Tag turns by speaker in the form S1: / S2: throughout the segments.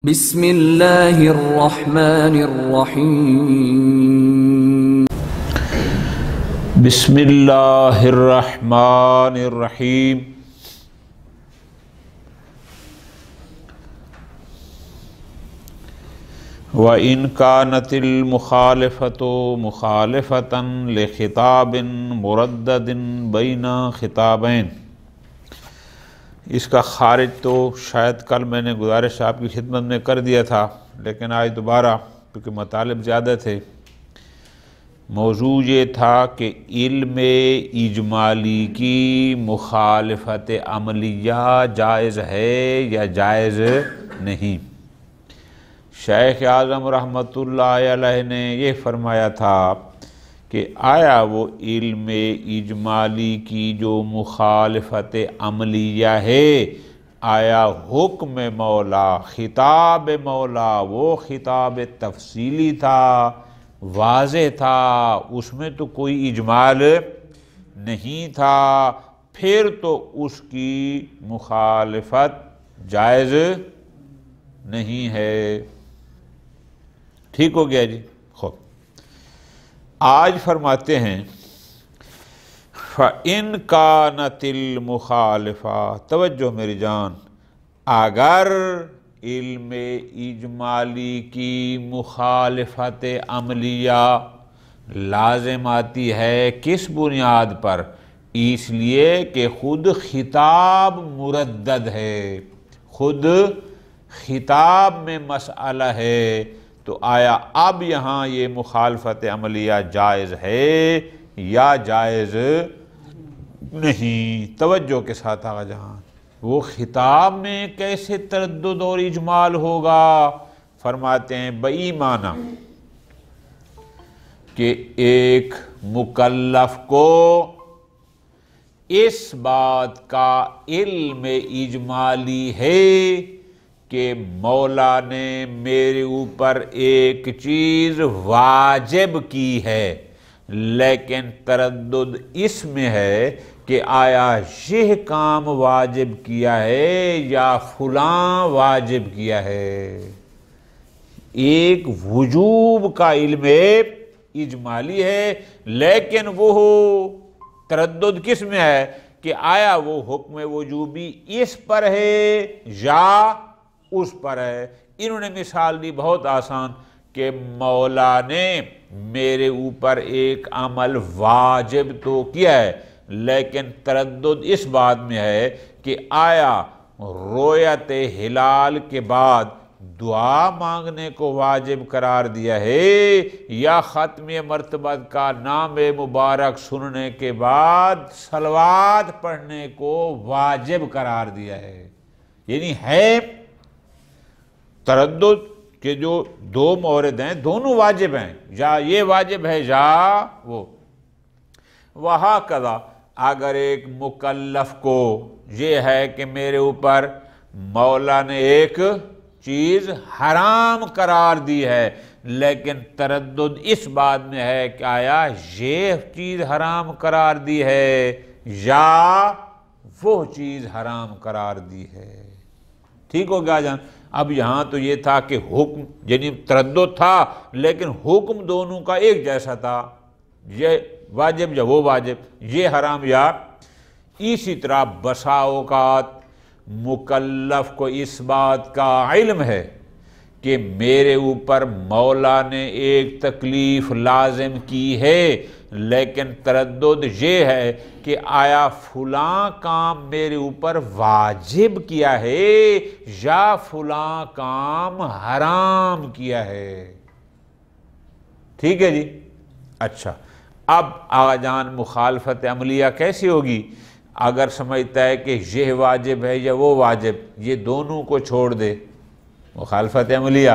S1: بسم اللہ الرحمن الرحیم
S2: بسم اللہ الرحمن الرحیم وَإِنْ كَانَتِ الْمُخَالِفَةُ مُخَالِفَةً لِخِطَابٍ مُرَدَّدٍ بَيْنَ خِطَابَيْنِ۔ اس کا خارج تو شاید کل میں نے گزارش آپ کی خدمت میں کر دیا تھا، لیکن آج دوبارہ کیونکہ مطالب زیادہ تھے۔ موضوع یہ تھا کہ علم اجمالی کی مخالفت عملیہ جائز ہے یا جائز نہیں۔ شیخ اعظم رحمۃ اللہ علیہ نے یہ فرمایا تھا کہ آیا وہ علم اجمالی کی جو مخالفت عملیہ ہے، آیا حکم مولا، خطاب مولا وہ خطاب تفصیلی تھا، واضح تھا، اس میں تو کوئی اجمال نہیں تھا، پھر تو اس کی مخالفت جائز نہیں ہے۔ ٹھیک ہو گیا جی؟ خوب، آج فرماتے ہیں فَإِنْ كَانَتِ الْمُخَالِفَةُ، توجہ میری جان، اگر علم اجمالی کی مخالفت عملیہ لازم آتی ہے، کس بنیاد پر؟ اس لیے کہ خود خطاب مردد ہے، خود خطاب میں مسئلہ ہے، تو آیا اب یہاں یہ مخالفت عملیہ جائز ہے یا جائز نہیں؟ توجہ کے ساتھ آقا جہاں، وہ خطاب میں کیسے تردد اور اجمال ہوگا؟ فرماتے ہیں بإیمانہ کہ ایک مکلف کو اس بات کا علم اجمالی ہے کہ مولا نے میرے اوپر ایک چیز واجب کی ہے، لیکن تردد اس میں ہے کہ آیا یہ کام واجب کیا ہے یا فلاں واجب کیا ہے۔ ایک وجوب کا علم اجمالی ہے، لیکن وہ تردد کس میں ہے کہ آیا وہ حکم وجوبی اس پر ہے یا اس پر ہے۔ انہوں نے مثال دی بہت آسان کہ مولا نے میرے اوپر ایک عمل واجب تو کیا ہے، لیکن تردد اس بات میں ہے کہ آیا رؤیت ہلال کے بعد دعا مانگنے کو واجب قرار دیا ہے یا ختم مرتبہ کا نام مبارک سننے کے بعد صلوات پڑھنے کو واجب قرار دیا ہے۔ یعنی ہے تردد کہ جو دو مورد ہیں دونوں واجب ہیں، یا یہ واجب ہے یا وہ۔ وہکذا اگر ایک مکلف کو یہ ہے کہ میرے اوپر مولا نے ایک چیز حرام قرار دی ہے، لیکن تردد اس بات میں ہے کہ آیا یہ چیز حرام قرار دی ہے یا وہ چیز حرام قرار دی ہے۔ ٹھیک ہو گیا جان؟ اب یہاں تو یہ تھا کہ حکم، یعنی تردد تھا لیکن حکم دونوں کا ایک جیسا تھا، یہ واجب یا وہ واجب، یہ حرام یا۔ اسی طرح بسا اوقات مکلف کو اس بات کا علم ہے کہ میرے اوپر مولا نے ایک تکلیف لازم کی ہے، لیکن تردد یہ ہے کہ آیا فلاں کام میرے اوپر واجب کیا ہے یا فلاں کام حرام کیا ہے۔ ٹھیک ہے جی؟ اچھا، اب آقا جان مخالفت عملیہ کیسی ہوگی؟ اگر سمجھتا ہے کہ یہ واجب ہے یا وہ واجب، یہ دونوں کو چھوڑ دے مخالفت عملیہ،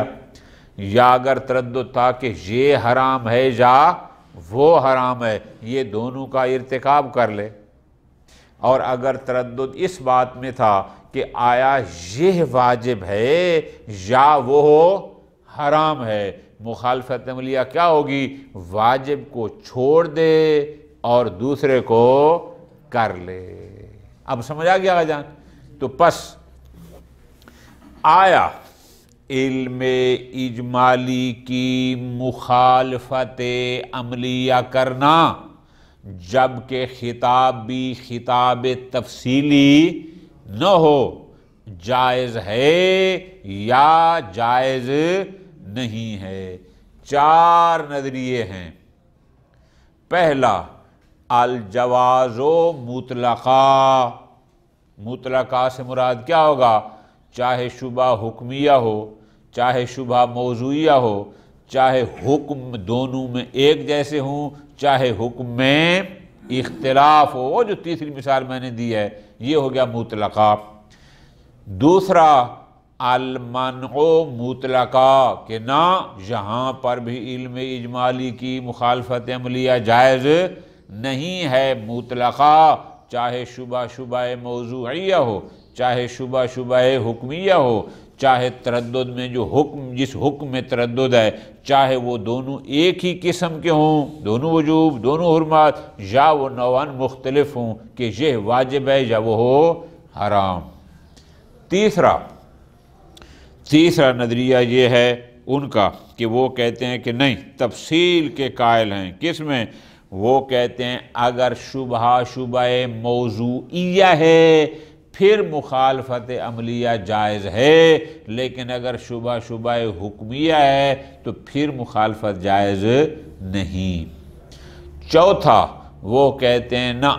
S2: یا اگر تردد تھا کہ یہ حرام ہے یا وہ حرام ہے، یہ دونوں کا ارتکاب کر لے۔ اور اگر تردد اس بات میں تھا کہ آیا یہ واجب ہے یا وہ حرام ہے، مخالفت عملیہ کیا ہوگی؟ واجب کو چھوڑ دے اور دوسرے کو کر لے۔ اب سمجھ آ گیا جان؟ تو پس آیا علم اجمالی کی مخالفت عملیہ کرنا جبکہ خطاب بھی خطاب تفصیلی نہ ہو جائز ہے یا جائز نہیں ہے۔ 4 نظریے ہیں۔ پہلا الجواز مطلقہ، مطلقہ سے مراد کیا ہوگا؟ چاہے شبہ حکمیہ ہو، چاہے شبہ موضوعیہ ہو، چاہے حکم دونوں میں ایک جیسے ہوں، چاہے حکم میں اختلاف ہو۔ وہ جو تیسری مثال میں نے دی ہے یہ ہو گیا مطلقہ۔ دوسرا المنع مطلقہ، کہ نہ یہاں پر بھی علم اجمالی کی مخالفت عملیہ جائز نہیں ہے، مطلقہ، چاہے شبہ موضوعیہ ہو، چاہے شبہ حکمیہ ہو، چاہے تردد میں جو حکم، جس حکم میں تردد ہے، چاہے وہ دونوں ایک ہی قسم کے ہوں، دونوں وجوب، دونوں حرمات، یا وہ نوعاً مختلف ہوں کہ یہ واجب ہے یا وہ ہو حرام۔ تیسرا نظریہ یہ ہے ان کا کہ وہ کہتے ہیں کہ نہیں، تفصیل کے قائل ہیں۔ کس میں؟ وہ کہتے ہیں اگر شبہ موضوعیہ ہے پھر مخالفت عملیہ جائز ہے، لیکن اگر شبہ حکمیہ ہے تو پھر مخالفت جائز نہیں۔ چوتھا وہ کہتے ہیں نہ،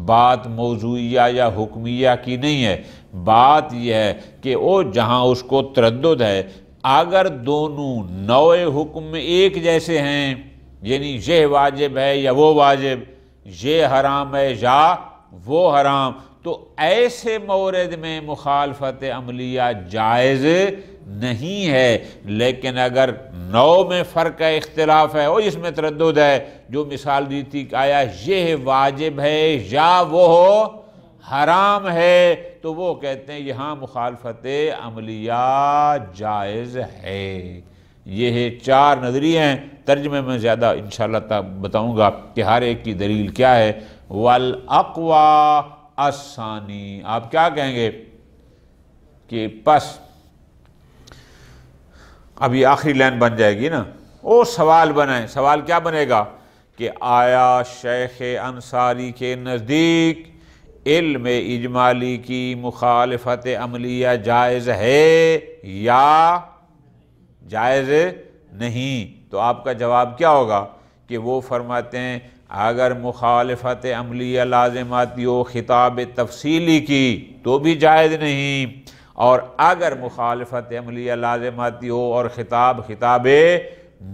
S2: بات موضوعیہ یا حکمیہ کی نہیں ہے، بات یہ ہے کہ وہ جہاں اس کو تردد ہے، اگر دونوں نوع حکم میں ایک جیسے ہیں، یعنی یہ واجب ہے یا وہ واجب، یہ حرام ہے یا وہ حرام، تو ایسے مورد میں مخالفت عملیہ جائز نہیں ہے۔ لیکن اگر نوع میں فرق ہے، اختلاف ہے، اور اس میں تردد ہے، جو مثال دی تھی کہ آیا یہ واجب ہے یا وہ حرام ہے، تو وہ کہتے ہیں یہاں مخالفت عملیہ جائز ہے۔ یہ 4 نظریے ہیں۔ ترجمے میں زیادہ انشاءاللہ بتاؤں گا کہ ہر ایک کی دلیل کیا ہے۔ وَالْأَقْوَى الثَّانِي، آپ کیا کہیں گے کہ پس اب یہ آخری لائن بن جائے گی نا، وہ سوال بنائیں۔ سوال کیا بنے گا کہ آیا شیخ انصاری کے نزدیک علم اجمالی کی مخالفت عملیہ جائز ہے یا جائز نہیں؟ تو آپ کا جواب کیا ہوگا کہ وہ فرماتے ہیں اگر مخالفت عملیہ لازم آتی ہو خطاب تفصیلی کی تو بھی جائز نہیں، اور اگر مخالفت عملیہ لازم آتی ہو اور خطاب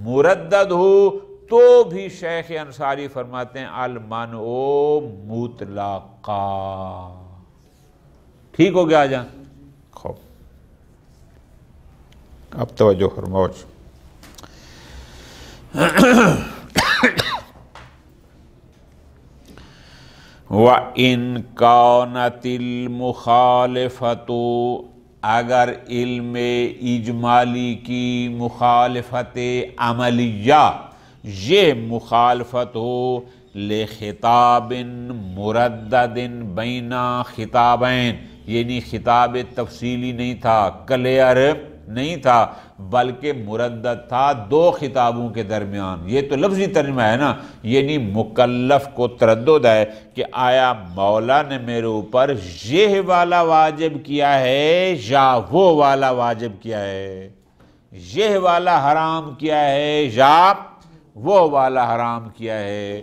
S2: مردد ہو تو بھی شیخ انصاری فرماتے ہیں المنع مطلقا۔ ٹھیک ہو گیا جان؟ خوب، اب توجہ فرماؤ۔ وَإِن كَانَتِ الْمُخَالِفَةُ، اگر علم اجمالی کی مخالفت عملیہ یہ مخالفت ہو لخطاب مردد بین خطابین، یعنی خطاب تفصیلی نہیں تھا، کلیئر نہیں تھا، بلکہ مردد تھا 2 خطابوں کے درمیان۔ یہ تو لفظی ترجمہ ہے نا، یعنی مکلف کو تردد ہے کہ آیا مولا نے میرے اوپر یہ والا واجب کیا ہے یا وہ والا واجب کیا ہے، یہ والا حرام کیا ہے یا وہ والا حرام کیا ہے،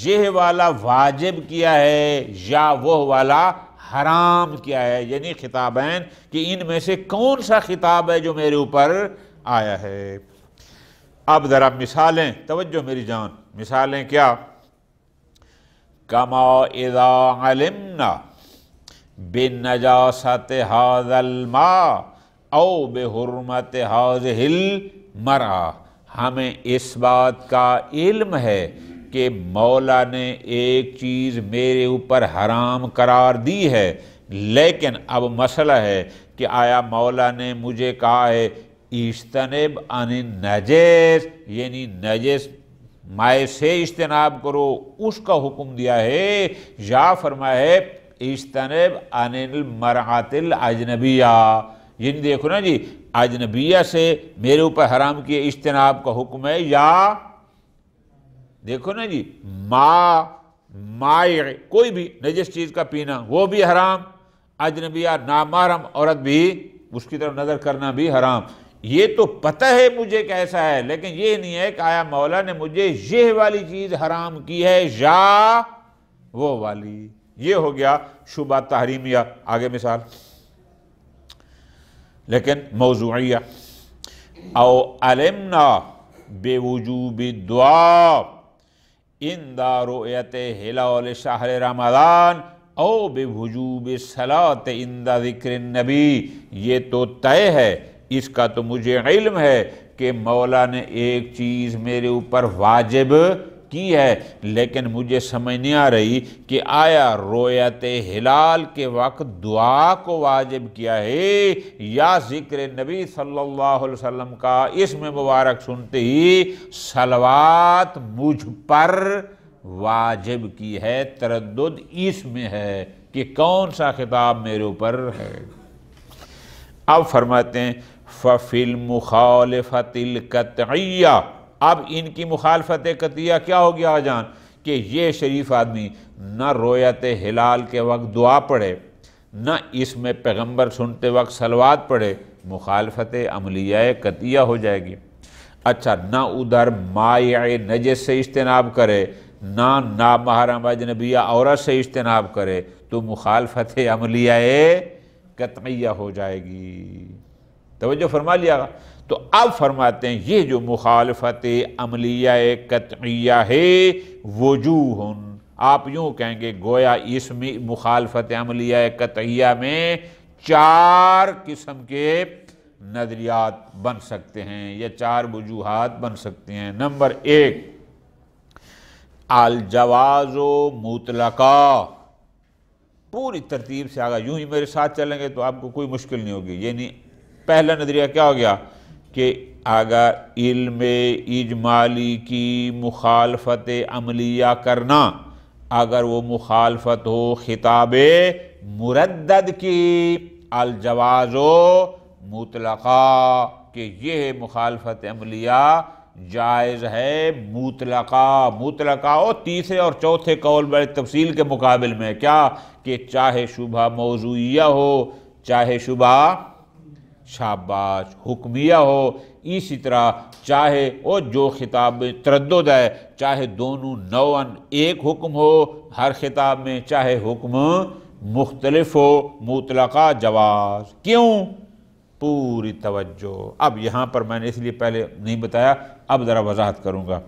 S2: یہ والا واجب کیا ہے یا وہ والا حرام کیا ہے، یعنی خطابین کہ ان میں سے کون سا خطاب ہے جو میرے اوپر آیا ہے۔ اب ذرا مثالیں، توجہ میری جان، مثالیں کیا؟ کما اذا علمنا بنجاست هذا الماء او بحرمت هذه المرأة، ہمیں اس بات کا علم ہے کہ مولا نے ایک چیز میرے اوپر حرام قرار دی ہے، لیکن اب مسئلہ ہے کہ آیا مولا نے مجھے کہا ہے اجتنب عن النجس، یعنی نجس مائع سے اجتناب کرو، اس کا حکم دیا ہے، یا فرمایا ہے اجتنب عن المرأة الاجنبیہ، یعنی دیکھو نا جی، اجنبیہ سے میرے اوپر حرام کیے اجتناب کا حکم ہے، یا دیکھو نا جی مائع کوئی بھی نجس چیز کا پینا وہ بھی حرام، اجنبیہ نامحرم عورت بھی اس کی طرف نظر کرنا بھی حرام۔ یہ تو پتہ ہے مجھے کیسا ہے، لیکن یہ نہیں ہے کہ آیا مولا نے مجھے یہ والی چیز حرام کی ہے یا وہ والی۔ یہ ہو گیا شبہ تحریمیہ۔ آگے مثال، لیکن موضوعیہ، او علمنا بوجوب الدعاء عند رؤیت ہلال شہر رمضان او بوجوب الصلاۃ عند ذکر النبی۔ یہ تو طے ہے، اس کا تو مجھے علم ہے کہ مولا نے ایک چیز میرے اوپر واجب کی ہے، لیکن مجھے سمجھ نہیں آ رہی کہ آیا رویت ہلال کے وقت دعا کو واجب کیا ہے یا ذکر نبی صلی اللہ علیہ وسلم کا اسم مبارک سنتے ہی صلوات مجھ پر واجب کی ہے۔ تردد اس میں ہے کہ کون سا خطاب میرے اوپر ہے۔ اب فرماتے ہیں فَفِي الْمُخَالِفَةِ الْقَطْعِيَّةِ، اب ان کی مخالفت قطعیہ کیا ہو گیا جان کہ یہ شریف آدمی نہ رویت ہلال کے وقت دعا پڑھے، نہ اس میں پیغمبر سنتے وقت صلوات پڑھے، مخالفت عملیہ قطعیہ ہو جائے گی۔ اچھا، نہ ادھر مائع نجس سے اجتناب کرے، نہ نامحرم اجنبیہ عورت سے اجتناب کرے، تو مخالفت عملیہ قطعیہ ہو جائے گی۔ توجہ فرما لیا گا۔ تو اب فرماتے ہیں یہ جو مخالفت عملیہ قطعیہ ہے وجوہ، آپ یوں کہیں گے گویا اس میں مخالفت عملیہ قطعیہ میں 4 قسم کے نظریات بن سکتے ہیں یا 4 وجوہات بن سکتے ہیں۔ نمبر 1، الجواز مطلقہ، پوری ترتیب سے آگا یوں ہی میرے ساتھ چلیں گے تو آپ کو کوئی مشکل نہیں ہوگی۔ یعنی پہلا نظریہ کیا ہو گیا کہ اگر علم اجمالی کی مخالفت عملیہ کرنا، اگر وہ مخالفت ہو خطاب مردد کی، الجواز مطلقہ، کہ یہ مخالفت عملیہ جائز ہے مطلقہ۔ مطلقہ ہو تیسرے اور چوتھے قول بڑے تفصیل کے مقابل میں کیا کہ چاہے شبہ موضوعیہ ہو، چاہے شبہ شاباش حکمیہ ہو، اسی طرح چاہے وہ جو خطاب میں تردد ہے، چاہے دونوں نوعاً ایک حکم ہو ہر خطاب میں، چاہے حکم مختلف ہو، مطلقہ جواز۔ کیوں؟ پوری توجہ۔ اب یہاں پر میں نے اس لیے پہلے نہیں بتایا، اب ذرا وضاحت کروں گا۔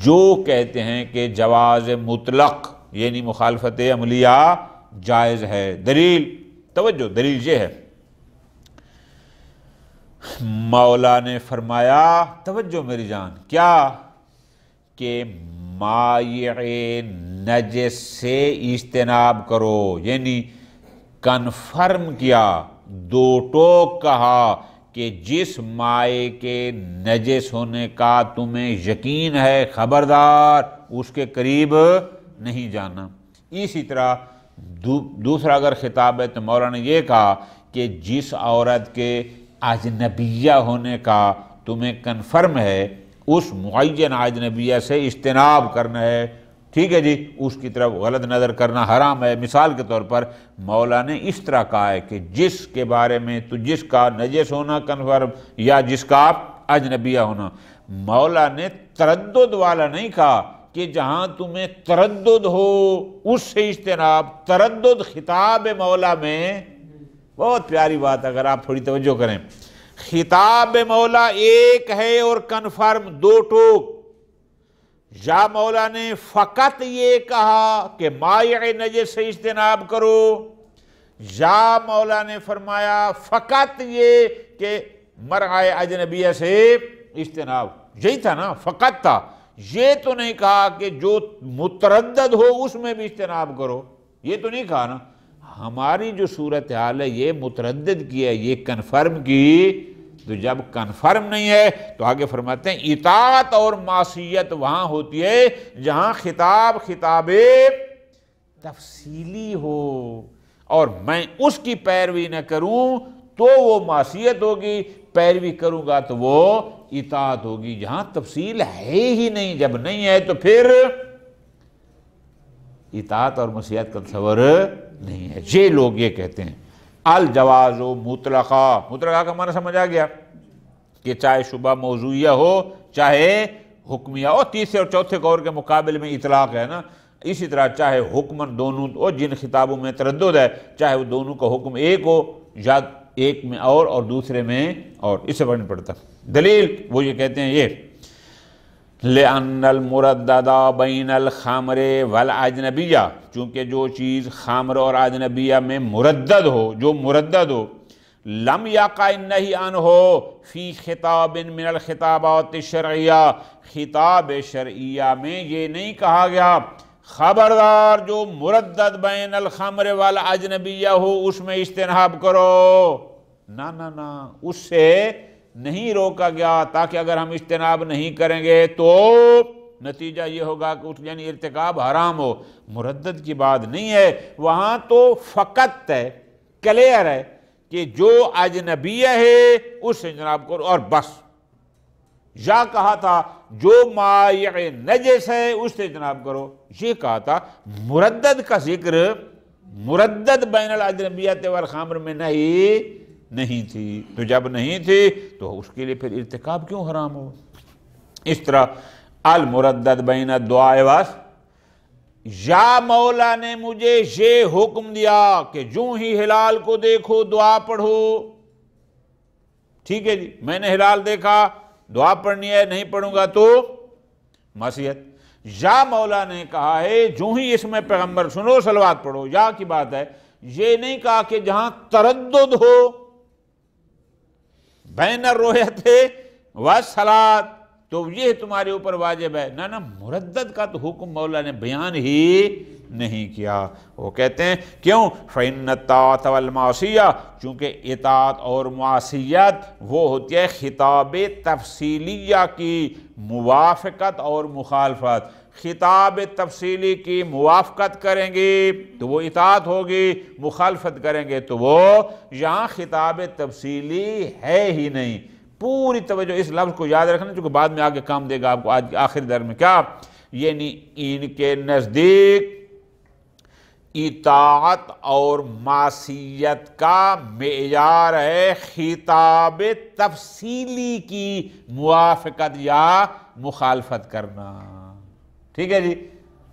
S2: جو کہتے ہیں کہ جواز مطلق یعنی مخالفت عملیہ جائز ہے، دلیل، توجہ، دلیل یہ ہے، مولا نے فرمایا، توجہ میری جان، کیا کہ مائع نجس سے اجتناب کرو، یعنی کنفرم کیا، دو ٹوک کہا کہ جس مائع کے نجس ہونے کا تمہیں یقین ہے خبردار اس کے قریب نہیں جانا۔ اسی طرح دوسرا اگر خطاب ہے تو مولا نے یہ کہا کہ جس عورت کے اجنبیہ ہونے کا تمہیں کنفرم ہے اس معین اجنبیہ سے اجتناب کرنا ہے، ٹھیک ہے جی، اس کی طرف غلط نظر کرنا حرام ہے۔ مثال کے طور پر مولا نے اس طرح کہا ہے کہ جس کے بارے میں تو جس کا نجس ہونا کنفرم یا جس کا اجنبیہ ہونا، مولا نے تردد والا نہیں کہا کہ جہاں تمہیں تردد ہو اس سے اجتناب۔ تردد خطاب مولا میں، بہت پیاری بات اگر آپ تھوڑی توجہ کریں، خطاب مولا ایک ہے اور کنفرم دو ٹوک۔ یا مولا نے فقط یہ کہا کہ مائع نجس سے اجتناب کرو، یا مولا نے فرمایا فقط یہ کہ مرعہ اجنبیہ سے اجتناب، یہی تھا نا، فقط تھا۔ یہ تو نہیں کہا کہ جو متردد ہو اس میں بھی اجتناب کرو، یہ تو نہیں کہا نا۔ ہماری جو صورتحال ہے یہ متردد کی ہے، یہ کنفرم کی، تو جب کنفرم نہیں ہے تو آگے فرماتے ہیں اطاعت اور معصیت وہاں ہوتی ہے جہاں خطاب تفصیلی ہو اور میں اس کی پیروی نہ کروں تو وہ معصیت ہوگی، پیروی کروں گا تو وہ اطاعت ہوگی۔ جہاں تفصیل ہے ہی نہیں، جب نہیں ہے تو پھر اطاعت اور معصیت کا تصور نہیں ہے۔ یہ لوگ یہ کہتے ہیں الجواز مطلقہ، مطلقہ کا معنی سمجھ آ گیا کہ چاہے شبہ موضوعیہ ہو چاہے حکمیہ ہو، تیسرے اور چوتھے قول کے مقابل میں اطلاق ہے نا، اسی طرح چاہے حکمن دونوں، اور جن خطابوں میں تردد ہے چاہے وہ دونوں کا حکم ایک ہو یا ایک میں اور دوسرے میں اور، اس سے فرق نہیں پڑتا۔ دلیل وہ یہ کہتے ہیں یہ لِأَنَّ الْمُرَدَّدَ بَيْنَ الْخَمْرِ وَالْأَجْنَبِيَّةِ، چونکہ جو چیز خمر اور اجنبیہ میں مردد ہو، جو مردد ہو، لم یقع النہی عنہ فی خطاب من الخطابات الشرعیہ، خطاب شرعیہ میں یہ نہیں کہا گیا خبردار جو مردد بین الخمر والاجنبیہ ہو اس میں اجتناب کرو، نہ نہ نہ، اس سے نہیں روکا گیا، تاکہ اگر ہم اجتناب نہیں کریں گے تو نتیجہ یہ ہوگا کہ یعنی ارتکاب حرام ہو۔ مردد کی بات نہیں ہے وہاں، تو فقط ہے، کلیئر ہے کہ جو اجنبیہ ہے اس سے جناب کرو اور بس۔ یا کہا تھا جو مائع نجس ہے اس سے جناب کرو، یہ کہا تھا۔ مردد کا ذکر مردد بین الاجنبیت والخمر میں نہیں تھی، تو جب نہیں تھی تو اس کے لیے پھر ارتکاب کیوں حرام ہو؟ اس طرح المردد بین الدعاء یا مولا نے مجھے یہ حکم دیا کہ جو ہی ہلال کو دیکھو دعا پڑھو، ٹھیک ہے جی، میں نے ہلال دیکھا دعا پڑھنی ہے، نہیں پڑھوں گا تو معصیت۔ یا مولا نے کہا ہے جو ہی اس میں پیغمبر سنو صلوات پڑھو، یا کی بات ہے، یہ نہیں کہا کہ جہاں تردد ہو بین الرؤیت والصلاۃ تو یہ تمہارے اوپر واجب ہے، نہ مردد کا تو حکم مولا نے بیان ہی نہیں کیا۔ وہ کہتے ہیں کیوں؟ فَإِنَّ الطَّاعَةَ وَالْمَعْصِيَّةَ، چونکہ اطاعت اور معصیت وہ ہوتی ہے خطاب تفصیلیہ کی موافقت اور مخالفت۔ خطاب تفصیلی کی موافقت کریں گے تو وہ اطاعت ہوگی، مخالفت کریں گے تو وہ، یہاں خطاب تفصیلی ہے ہی نہیں۔ پوری توجہ اس لفظ کو یاد رکھنا چونکہ بعد میں آگے کام دے گا آپ کو آج کے آخری در میں۔ کیا؟ یعنی ان کے نزدیک اطاعت اور معصیت کا معیار ہے خطاب تفصیلی کی موافقت یا مخالفت کرنا، ٹھیک ہے جی؟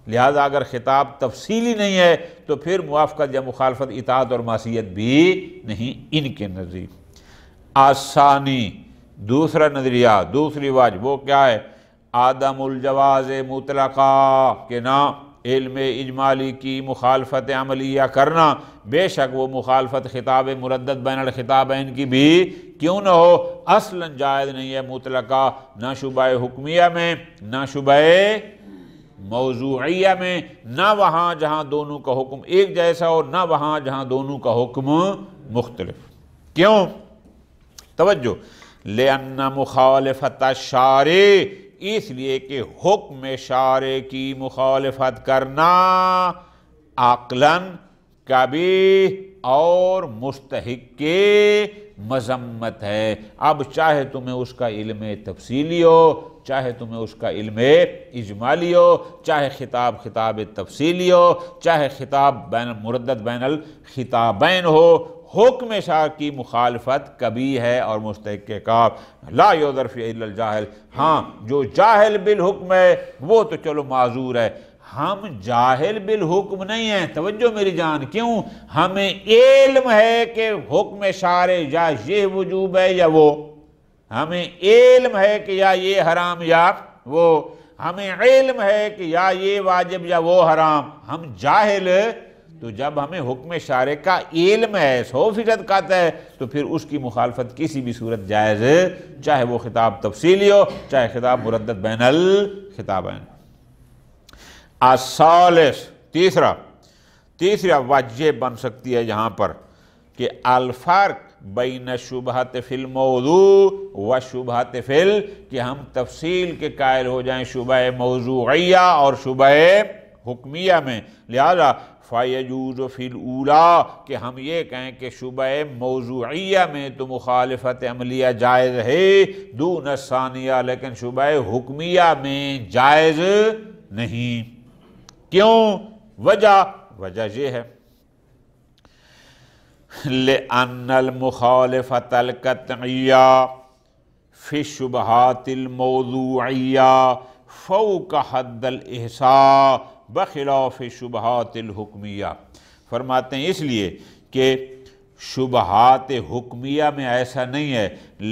S2: لہذا اگر خطاب تفصیلی نہیں ہے تو پھر موافقت یا مخالفت اطاعت اور معصیت بھی نہیں ان کے نزدیک۔ آسانی دوسرا نظریہ، دوسری وجہ وہ کیا ہے؟ عدم الجواز مطلقہ، کہ نہ علم اجمالی کی مخالفت عملیہ کرنا، بے شک وہ مخالفت خطاب مردد بین الخطابین کی بھی کیوں نہ ہو، اصلاً جائز نہیں ہے مطلقہ، نہ شبہ حکمیہ میں نہ شبہ موضوعیہ میں، نہ وہاں جہاں دونوں کا حکم ایک جیسا ہو نہ وہاں جہاں دونوں کا حکم مختلف۔ کیوں؟ توجہ، لِأَنَّ مُخَالِفَةَ الشَّارِعِ، اس لیے کہ حکم شارع کی مخالفت کرنا عقلاً قبیح اور مستحق کے مذمت ہے۔ اب چاہے تمہیں اس کا علم تفصیلی ہو، چاہے تمہیں اس کا علم اجمالی ہو، چاہے خطاب تفصیلی ہو، چاہے خطاب مردد بین الخطابین ہو، حکم شارع کی مخالفت کبھی ہے اور مستحق کے کاف لا یعذر فی الا الجاہل۔ ہاں جو جاہل بالحکم ہے وہ تو چلو معذور ہے، ہم جاہل بالحکم نہیں ہیں۔ توجہ میری جان، کیوں؟ ہمیں علم ہے کہ حکم شارع یا یہ وجوب ہے یا وہ، ہمیں علم ہے کہ یا یہ حرام یا وہ، ہمیں علم ہے کہ یا یہ واجب یا وہ حرام، ہم جاہل۔ تو جب ہمیں حکم شارع کا علم ہے 100% قطع ہے تو پھر اس کی مخالفت کسی بھی صورت جائز، چاہے وہ خطاب تفصیلی ہو چاہے خطاب مردد بین الخطابین۔ الثالث، تیسرا وجہ بن سکتی ہے یہاں پر کہ الفرق بین شبہت فی الموضوع و شبہت فی کہ ہم تفصیل کے قائل ہو جائیں شبہ موضوعیہ اور شبہ حکمیہ میں، لہذا فَيَجُوزُ فِي الْأُولَى کہ ہم یہ کہیں کہ شبہ موضوعیہ میں تو مخالفت عملیہ جائز ہے دون الثانیہ، لیکن شبہ حکمیہ میں جائز نہیں۔ کیوں؟ وجہ یہ ہے لِأَنَّ الْمُخَالِفَةَ الْقَطْعِيَّةَ فِي الشُّبْهَاتِ الْمَوْضُوعِيَّةِ فَوْقَ حَدِّ الْإِحْصَاءِ بخلاف شبہات الحکمیہ۔ فرماتے ہیں اس لیے کہ شبہات حکمیہ میں ایسا نہیں ہے،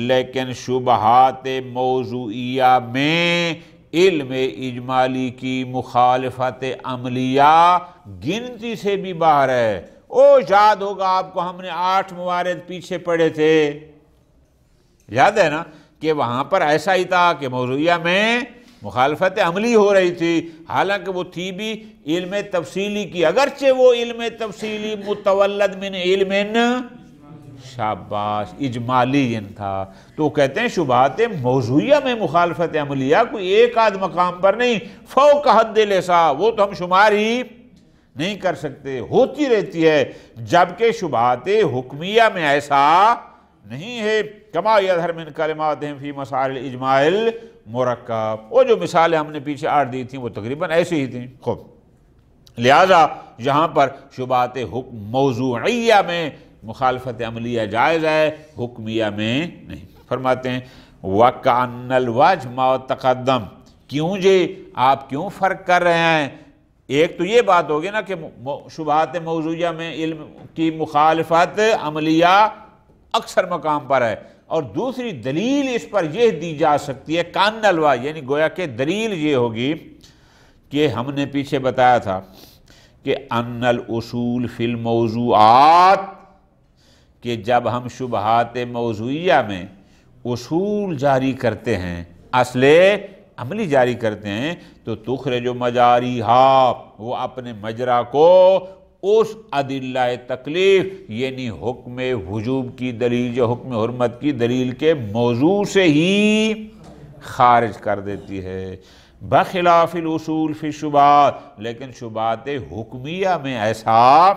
S2: لیکن شبہات موضوعیہ میں علم اجمالی کی مخالفت عملیہ گنتی سے بھی باہر ہے۔ یاد ہوگا آپ کو، ہم نے 8 موارد پیچھے پڑھے تھے، یاد ہے نا، کہ وہاں پر ایسا ہی تھا کہ موضوعیہ میں مخالفت عملی ہو رہی تھی، حالانکہ وہ تھی بھی علم تفصیلی کی، اگرچہ وہ علم تفصیلی متولد من علم شاباش اجمالی تھا۔ تو کہتے ہیں شبہات موضوعیہ میں مخالفت عملیہ کوئی ایک آدھ مقام پر نہیں، فوق حد الإحصاء، وہ تو ہم شمار ہی نہیں کر سکتے، ہوتی رہتی ہے، جبکہ شبہات حکمیہ میں ایسا نہیں ہے۔ کما یظہر من کلماتہم فی مسائل الاجماع المرکب، وہ جو مثالیں ہم نے پیچھے 8 دی تھیں وہ تقریباً ایسے ہی تھیں۔ خوب، لہذا یہاں پر شبہات موضوعیہ میں مخالفت عملیہ جائز ہے، حکمیہ میں نہیں۔ فرماتے ہیں وَكَأَنَّ الْوَجْهَ مَا تَقَدَّمَ، کیوں جی آپ کیوں فرق کر رہے ہیں؟ ایک تو یہ بات ہوگی نا کہ شبہات موضوعیہ میں علم کی مخالفت عملیہ اکثر مقام پر ہے، اور دوسری دلیل اس پر یہ دی جا سکتی ہے کان الوا، یعنی گویا کہ دلیل یہ ہوگی کہ ہم نے پیچھے بتایا تھا کہ ان الاصول فی الموضوعات، کہ جب ہم شبہات موضوعیہ میں اصول جاری کرتے ہیں، اصل عملی جاری کرتے ہیں، تو تخرج مجاریہا، وہ اپنے مجرا کو اس ادلہ تکلیف یعنی حکم وجوب کی دلیل یا حکم حرمت کی دلیل کے موضوع سے ہی خارج کر دیتی ہے، بخلاف الاصول فی الشبہات، لیکن شبہات حکمیہ میں ایسا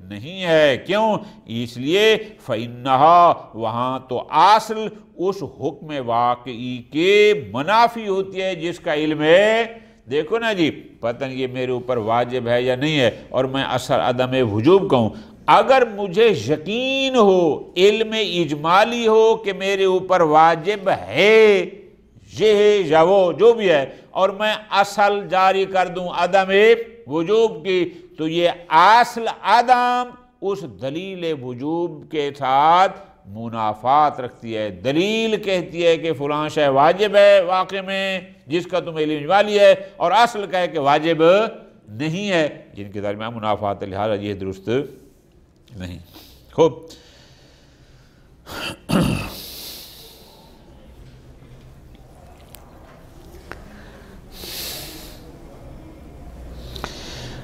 S2: نہیں ہے۔ کیوں؟ اس لیے فَإِنَّهَا، وہاں تو اصل اس حکم واقعی کے منافی ہوتی ہے جس کا علم ہے۔ دیکھو نا جی، پتہ نہیں یہ میرے اوپر واجب ہے یا نہیں ہے، اور میں اثر عدم وجوب کہوں، اگر مجھے یقین ہو، علم اجمالی ہو کہ میرے اوپر واجب ہے، یہ ہے یا وہ جو بھی ہے، اور میں اصل جاری کر دوں عدم وجوب کی، تو یہ اصل عدم اس دلیل وجوب کے ساتھ منافات رکھتی ہے۔ دلیل کہتی ہے کہ فلاں شے واجب ہے واقع میں جس کا تمہیں علم اجمالی ہے، اور اصل کہے کہ واجب نہیں ہے، جن کے درمیان منافات ہے، لہذا یہ درست نہیں۔ خوب،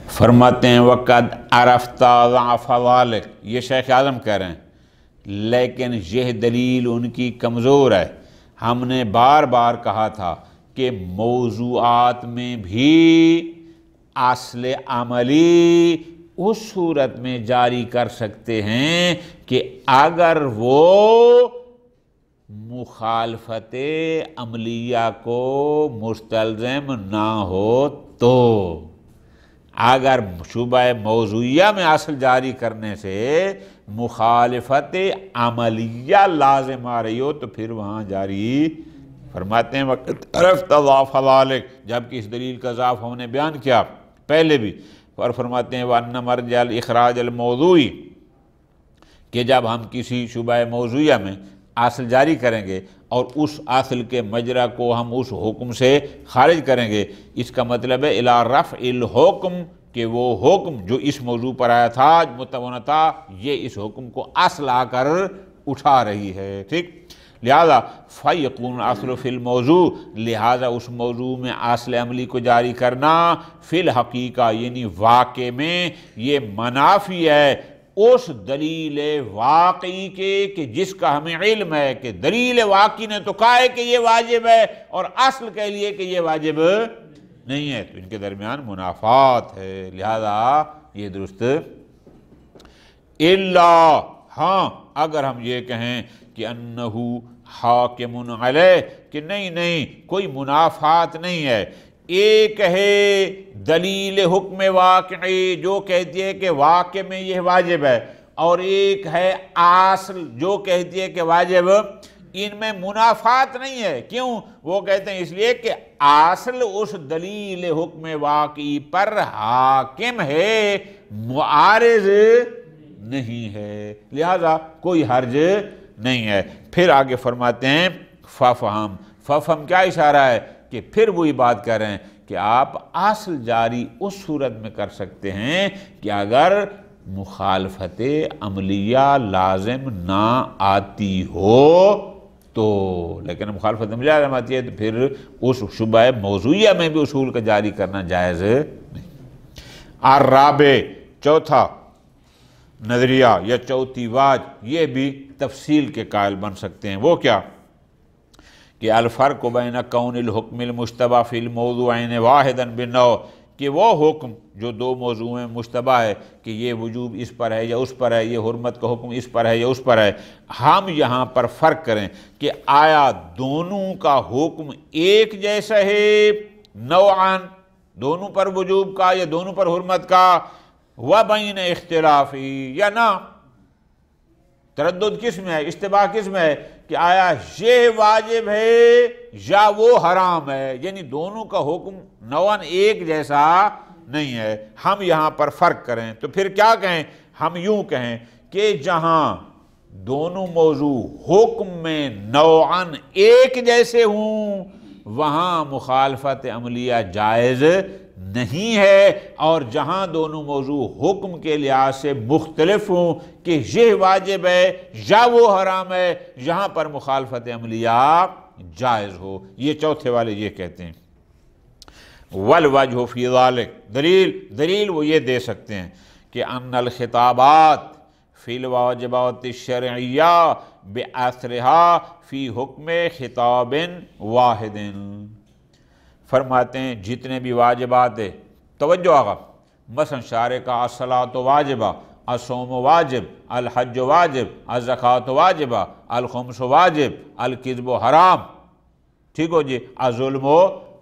S2: فرماتے ہیں وَقَدْ عَرَفْتَ ضَعْفَ ذَلِكَ، یہ شیخ اعظم کہہ رہے ہیں، لیکن یہ دلیل ان کی کمزور ہے۔ ہم نے بار بار کہا تھا کہ موضوعات میں بھی اصل عملی اس صورت میں جاری کر سکتے ہیں کہ اگر وہ مخالفت عملیہ کو مستلزم نہ ہو تو، اگر شبہ موضوعیہ میں اصل جاری کرنے سے مخالفت عملیہ لازم آ رہی ہو تو پھر وہاں جاری فرماتے ہیں وقت عرفت ضعف ذلک، جبکہ اس دلیل کا ضعف ہم نے بیان کیا پہلے بھی، اور فرماتے ہیں وَأَنَّ مَرْجَعَ الْإِخْرَاجِ الْمَوْضُوعِ، کہ جب ہم کسی شبہ موضوعیہ میں اصل جاری کریں گے اور اس اصل کے مجرا کو ہم اس حکم سے خارج کریں گے، اس کا مطلب ہے الی رفع الحکم، کہ وہ حکم جو اس موضوع پر آیا تھا متون تھا، یہ اس حکم کو اصل آ کر اٹھا رہی ہے، ٹھیک؟ لہذا فَيَكُونُ الْأَصْلُ فِي الْمَوْضُوعِ، لہذا اس موضوع میں اصل عملی کو جاری کرنا فی الحقیقہ یعنی واقع میں یہ منافی ہے اس دلیل واقعی کے کہ جس کا ہمیں علم ہے کہ دلیل واقعی نے تو کہا ہے کہ یہ واجب ہے اور اصل کہہ لیے کہ یہ واجب نہیں ہے، تو ان کے درمیان منافات ہے، لہذا یہ درست الا، ہاں اگر ہم یہ کہیں کہ انہو حاکم علیہ، کہ نہیں کوئی منافات نہیں ہے، ایک ہے دلیل حکم واقعی جو کہتی ہے کہ واقع میں یہ واجب ہے، اور ایک ہے اصل جو کہتی ہے کہ واجب، ان میں منافات نہیں ہے۔ کیوں؟ وہ کہتے ہیں اس لیے کہ اصل اس دلیل حکم واقعی پر حاکم ہے، معارض نہیں ہے، لہذا کوئی حرج نہیں ہے۔ پھر آگے فرماتے ہیں ففہم کیا اشارہ ہے کہ پھر وہی بات کر رہے ہیں کہ آپ اصل جاری اس صورت میں کر سکتے ہیں کہ اگر مخالفت عملیہ لازم نہ آتی ہو تو، لیکن مخالفت عملیہ لازم آتی ہے تو پھر اس شبہ موضوعیہ میں بھی اصول کا جاری کرنا جائز نہیں۔ الرابع، چوتھا نظریہ یا چوتھی واج، یہ بھی تفصیل کے قائل بن سکتے ہیں۔ وہ کیا کہ الفرق بین کون الحکم المشتبہ فی الموضوعین واحدا بالنوع، کہ وہ حکم جو دو موضوع میں مشتبہ ہے کہ یہ وجوب اس پر ہے یا اس پر ہے، یہ حرمت کا حکم اس پر ہے یا اس پر ہے، ہم یہاں پر فرق کریں کہ آیا دونوں کا حکم ایک جیسا ہے نوعاً، دونوں پر وجوب کا یا دونوں پر حرمت کا، وبین اختلافی، یا نہ تردد کس میں ہے، اشتباہ کس میں ہے کہ آیا یہ واجب ہے یا وہ حرام ہے، یعنی دونوں کا حکم نوعاً ایک جیسا نہیں ہے۔ ہم یہاں پر فرق کریں تو پھر کیا کہیں؟ ہم یوں کہیں کہ جہاں دونوں موضوع حکم میں نوعاً ایک جیسے ہوں وہاں مخالفت عملیہ جائز نہیں ہے، اور جہاں دونوں موضوع حکم کے لحاظ سے مختلف ہوں کہ یہ واجب ہے یا وہ حرام ہے، یہاں پر مخالفت عملیہ جائز ہو۔ یہ چوتھے والے یہ کہتے ہیں۔ والوجہ فی ذالک، دلیل وہ یہ دے سکتے ہیں کہ ان الخطابات فی الواجبات الشرعیہ بأثرہا فی حکم خطاب واحد، فرماتے ہیں جتنے بھی واجبات ہے، توجہ آگا، مثلا شارع کا الصلاۃ واجبہ، الصوم واجب، الحج واجب، الزکوٰۃ واجبہ، الخمس واجب، الکذب حرام، ٹھیک ہو جی، الظلم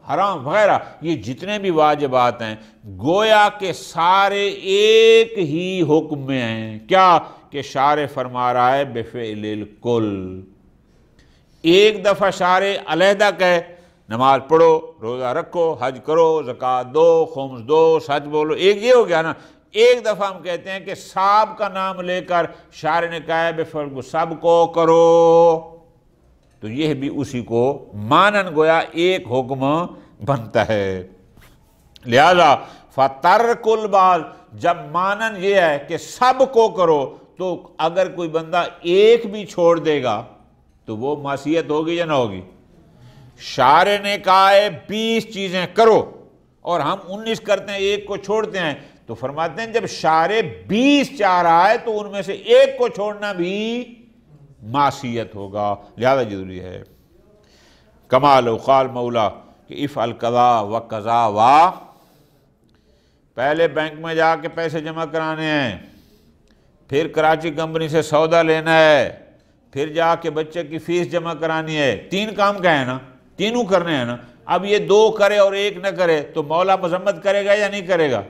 S2: حرام وغیرہ، یہ جتنے بھی واجبات ہیں گویا کہ سارے ایک ہی حکم میں ہیں۔ کیا کہ شارع فرما رہا ہے بفعل الکل، ایک دفعہ شارع علیحدہ کہے نماز پڑھو، روزہ رکھو، حج کرو، زکوٰۃ دو، خمس دو، سچ بولو، ایک یہ ہو گیا نا۔ ایک دفعہ ہم کہتے ہیں کہ سب کا نام لے کر شارع نے کہا ہے بفعل کو، سب کو کرو، تو یہ بھی اسی کو مانن گویا ایک حکم بنتا ہے۔ لہذا فترک البعض، جب مانن یہ ہے کہ سب کو کرو تو اگر کوئی بندہ ایک بھی چھوڑ دے گا تو وہ معصیت ہوگی یا نہ ہوگی؟ شارع نے کہا ہے 20 چیزیں کرو اور ہم 19 کرتے ہیں، ایک کو چھوڑتے ہیں، تو فرماتے ہیں جب شارع 20 چاہ رہا ہے تو ان میں سے ایک کو چھوڑنا بھی معصیت ہوگا، لہذا ضروری ہے۔ کما لو قال مولا کہ افعل قضا و قضا وا، پہلے بینک میں جا کے پیسے جمع کرانے ہیں، پھر کراچی کمپنی سے سودا لینا ہے، پھر جا کے بچے کی فیس جمع کرانی ہے، 3 کام کا ہے نا، تینوں کرنے ہیں نا۔ اب یہ 2 کرے اور 1 نہ کرے تو مولا مذمت کرے گا یا نہیں کرے گا؟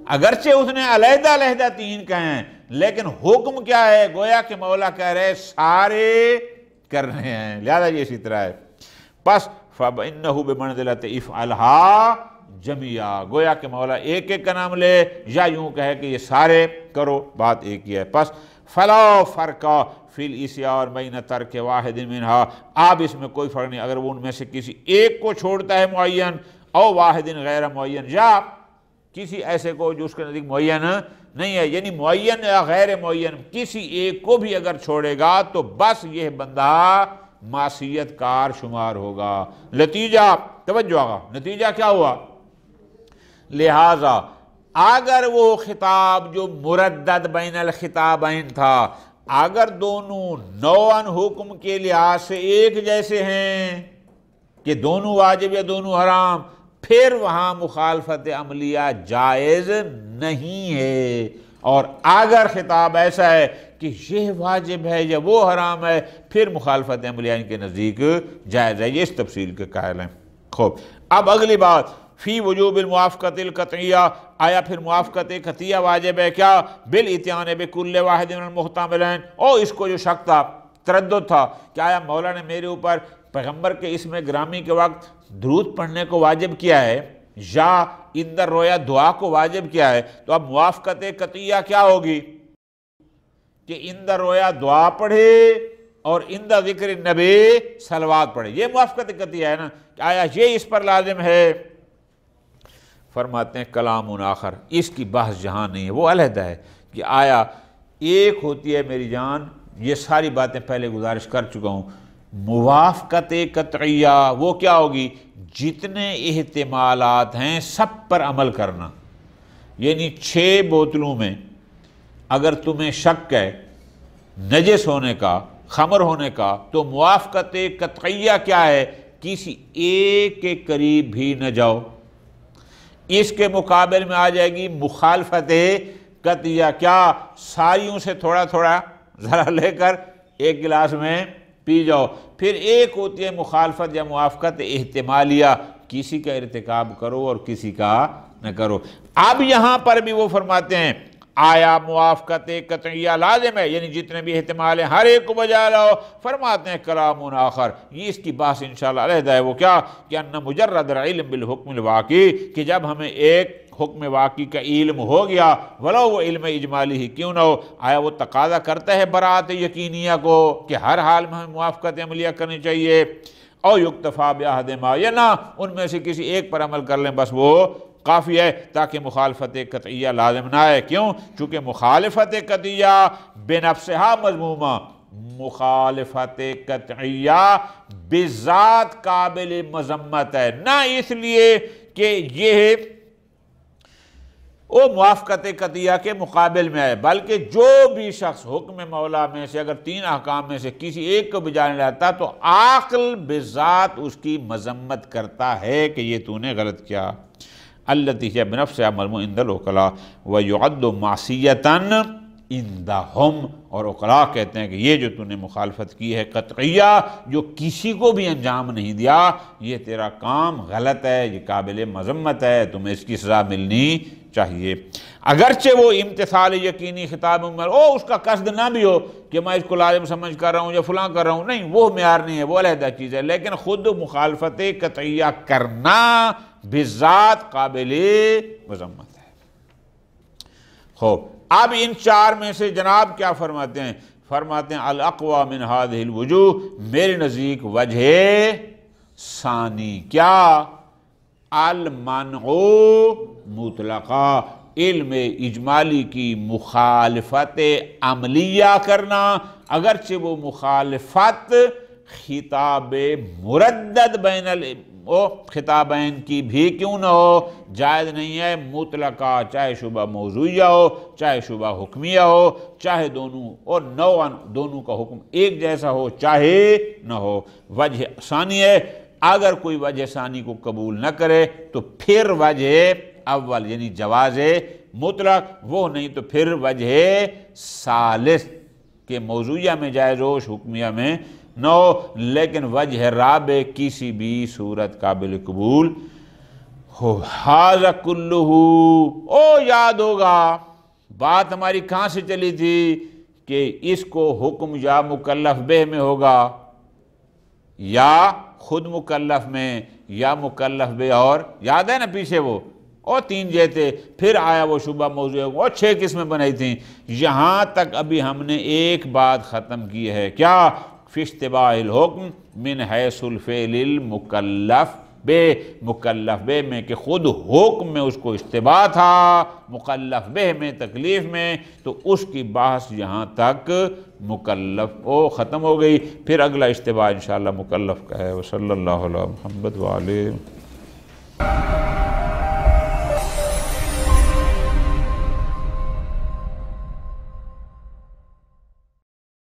S2: اگرچہ اس نے علیحدہ 3 کہے ہیں لیکن حکم کیا ہے؟ گویا کہ مولا کہہ رہے سارے کرنے ہیں، لہذا یہ اسی طرح ہے۔ پس فَإِنَّهُ بِمَنْزِلَةِ اِفْعَلْهَا جَمِيعًا، گویا کہ مولا ایک ایک کا نام لے یا یوں کہے کہ یہ سارے کرو، بات ایک ہی ہے۔ پس فَلَا فَرْقَ فِي الْإِسْيَانِ بَيْنَ تَرْكِ وَاحِدٍ مِنْهَا، اب اس میں کوئی فرق نہیں اگر وہ ان میں سے کسی ایک کو چھوڑتا ہے معین، او واحد غیر معین، یا کسی ایسے کو جو اس کے نزدیک معین نہیں ہے، یعنی معین یا غیر معین کسی ایک کو بھی اگر چھوڑے گا تو بس یہ بندہ معصیت کار شمار ہوگا۔ نتیجہ توجہ آگا، نتیجہ کیا ہوا؟ لہذا اگر وہ خطاب جو مردد بین الخطابین تھا، اگر دونوں نوعاً حکم کے لحاظ سے ایک جیسے ہیں کہ دونوں واجب یا دونوں حرام، پھر وہاں مخالفت عملیہ جائز نہیں ہے۔ اور اگر خطاب ایسا ہے کہ یہ واجب ہے یا وہ حرام ہے، پھر مخالفت عملیہ ان کے نزدیک جائز ہے۔ یہ اس تفصیل کے قائل ہیں۔ خوب، اب اگلی بات، فی وجوب الموافقت القطعیہ، آیا پھر موافقت قطعیہ واجب ہے کیا؟ بالاتیان بکل واحد من المحتملین، اس کو جو شک تھا، تردد تھا کہ آیا مولا نے میرے اوپر پیغمبر کے اسم گرامی کے وقت درود پڑھنے کو واجب کیا ہے یا اندر رویا دعا کو واجب کیا ہے؟ تو اب موافقت قطعیہ کیا ہوگی کہ اندر رویا دعا پڑھے اور اندر ذکر نبی صلوات پڑھے۔ یہ موافقت قطعیہ ہے نا، کہ آیا یہ اس پر لازم ہے؟ فرماتے ہیں کلام آخر، اس کی بحث جہاں نہیں ہے، وہ علیحدہ ہے کہ آیا ایک ہوتی ہے میری جان، یہ ساری باتیں پہلے گزارش کر چکا ہوں، موافقت قطعیہ وہ کیا ہوگی؟ جتنے احتمالات ہیں سب پر عمل کرنا، یعنی 6 بوتلوں میں اگر تمہیں شک ہے نجس ہونے کا، خمر ہونے کا، تو موافقت قطعیہ کیا ہے؟ کسی ایک کے قریب بھی نہ جاؤ۔ اس کے مقابل میں آ جائے گی مخالفت قطعیہ، کیا؟ ساریوں سے تھوڑا تھوڑا ذرا لے کر ایک گلاس میں پی جاؤ۔ پھر ایک ہوتی ہے مخالفت یا موافقت احتمالیہ، کسی کا ارتکاب کرو اور کسی کا نہ کرو۔ اب یہاں پر بھی وہ فرماتے ہیں آیا موافقت قطعیہ لازم ہے، یعنی جتنے بھی احتمال ہیں ہر ایک کو بجا لاؤ۔ فرماتے ہیں کلام آخر، یہ اس کی بحث انشاءاللہ علیحدہ ہے، وہ کیا کہ ان مجرد العلم بالحکم الواقعی، کہ جب ہمیں ایک حکم واقعی کا علم ہو گیا، ولو وہ علم اجمالی ہی کیوں نہ ہو، آیا وہ تقاضا کرتا ہے براءت یقینیہ کو کہ ہر حال میں ہمیں موافقت عملیہ کرنی چاہیے، او یکتفا باحدہما، یا نہ ان میں سے کسی ایک پر عمل کر لیں بس وہ کافی ہے، تاکہ مخالفت قطعیہ لازم نہ آئے۔ کیوں؟ چونکہ مخالفت قطعیہ بنفسہا مذمومہ، مخالفت قطعیہ بذات قابل مذمت ہے، نہ اس لیے کہ یہ وہ موافقت قطعیہ کے مقابل میں ہے، بلکہ جو بھی شخص حکم مولا میں سے اگر 3 احکام میں سے کسی ایک کو بھی جانے لاتا تو عاقل بذات اس کی مذمت کرتا ہے کہ یہ تو نے غلط کیا۔ التی ہے بنفسہا مذموم عند العقلاء ویعد معصیۃ عندہم، اور عقلاء کہتے ہیں کہ یہ جو تو نے مخالفت کی ہے قطعیہ، جو کسی کو بھی انجام نہیں دیا، یہ تیرا کام غلط ہے، یہ قابل مذمت ہے، تمہیں اس کی سزا ملنی چاہیے۔ اگرچہ وہ امتثال یقینی خطاب اس کا قصد نہ بھی ہو کہ میں اس کو لازم سمجھ کر رہا ہوں یا فلاں کر رہا ہوں، نہیں، وہ معیار نہیں ہے، وہ علیحدہ چیز ہے، لیکن خود مخالفت قطعیہ کرنا بذات قابل مذمت ہے۔ خوب، اب ان 4 میں سے جناب کیا فرماتے ہیں؟ فرماتے ہیں الاقوی من هذه الوجوہ، میرے نزدیک وجہ ثانی کیا؟ المنع مطلقا، علم اجمالی کی مخالفت عملیہ کرنا، اگرچہ وہ مخالفت خطاب مردد بین خطابین کی بھی کیوں نہ ہو، جائز نہیں ہے مطلقہ، چاہے شبہ موضوعیہ ہو، چاہے شبہ حکمیہ ہو، چاہے دونوں اور نوعاً دونوں کا حکم ایک جیسا ہو چاہے نہ ہو۔ وجہ ثانی ہے، اگر کوئی وجہ ثانی کو قبول نہ کرے تو پھر وجہ اول یعنی جواز مطلق، وہ نہیں تو پھر وجہ ثالث کہ موضوعیہ میں جائز ہو، حکمیہ میں نہ ہو، لیکن وجہ رابع کسی بھی صورت قابل قبول ہو۔ ھذا کلہ، یاد ہوگا بات ہماری کہاں سے چلی تھی کہ اس کو حکم یا مکلف بہ میں ہوگا یا خود مکلف میں یا مکلف بہ، اور یاد ہے نا پیچھے وہ 3 جیتے، پھر آیا وہ شبہ موضوع، اور 6 قسمیں بنائی تھیں۔ یہاں تک ابھی ہم نے ایک بات ختم کی ہے، کیا؟ فی اشتباہ الحکم من حیث الفعل المکلف بے، مکلف بے میں کہ خود حکم میں اس کو اشتباہ تھا، مکلف بے میں تکلیف میں، تو اس کی بحث یہاں تک مکلف ختم ہو گئی۔ پھر اگلا اشتباہ انشاءاللہ مکلف کا ہے۔ وصلی اللہ علی محمد وآلہ